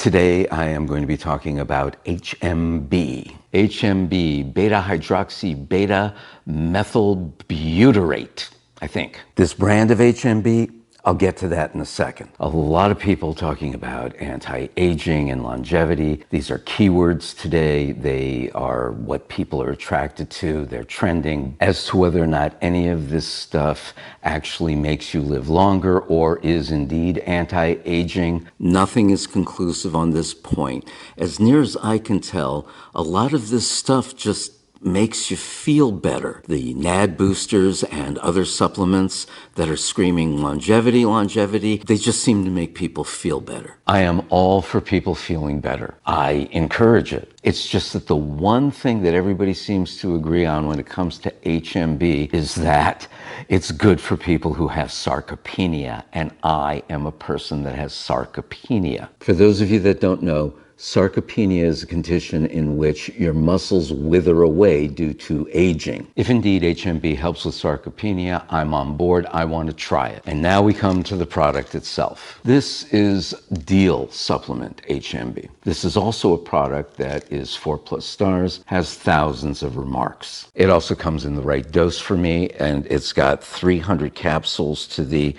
Today I am going to be talking about HMB. HMB, Beta-hydroxy-beta-methylbutyrate, I think. This brand of HMB, I'll get to that in a second. A lot of people talking about anti-aging and longevity. These are keywords today. They are what people are attracted to. They're trending. As to whether or not any of this stuff actually makes you live longer or is indeed anti-aging, nothing is conclusive on this point. As near as I can tell, a lot of this stuff just makes you feel better. The NAD boosters and other supplements that are screaming longevity, longevity, they just seem to make people feel better. I am all for people feeling better. I encourage it. It's just that the one thing that everybody seems to agree on when it comes to HMB is that it's good for people who have sarcopenia, and I am a person that has sarcopenia. For those of you that don't know, sarcopenia is a condition in which your muscles wither away due to aging. If indeed HMB helps with sarcopenia, I'm on board. I want to try it. And now we come to the product itself. This is Deal Supplement HMB. This is also a product that is 4+ stars, has thousands of remarks. It also comes in the right dose for me, and it's got 300 capsules to the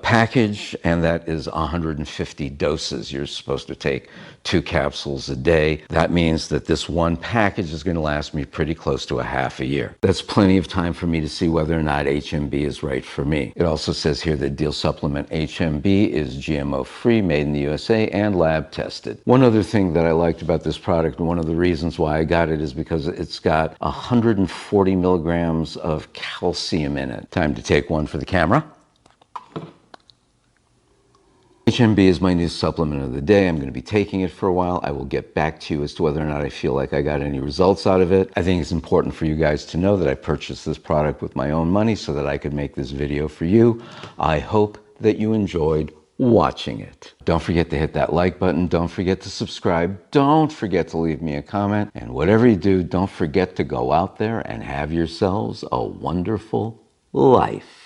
package, and that is 150 doses. You're supposed to take 2 capsules a day. That means that this one package is going to last me pretty close to a half a year. That's plenty of time for me to see whether or not HMB is right for me. It also says here that Deal Supplement HMB is GMO-free, made in the USA, and lab tested. One other thing that I liked about this product, and one of the reasons why I got it, is because it's got 140 milligrams of calcium in it. Time to take one for the camera. HMB is my new supplement of the day. I'm going to be taking it for a while. I will get back to you as to whether or not I feel like I got any results out of it. I think it's important for you guys to know that I purchased this product with my own money so that I could make this video for you. I hope that you enjoyed watching it. Don't forget to hit that like button. Don't forget to subscribe. Don't forget to leave me a comment. And whatever you do, don't forget to go out there and have yourselves a wonderful life.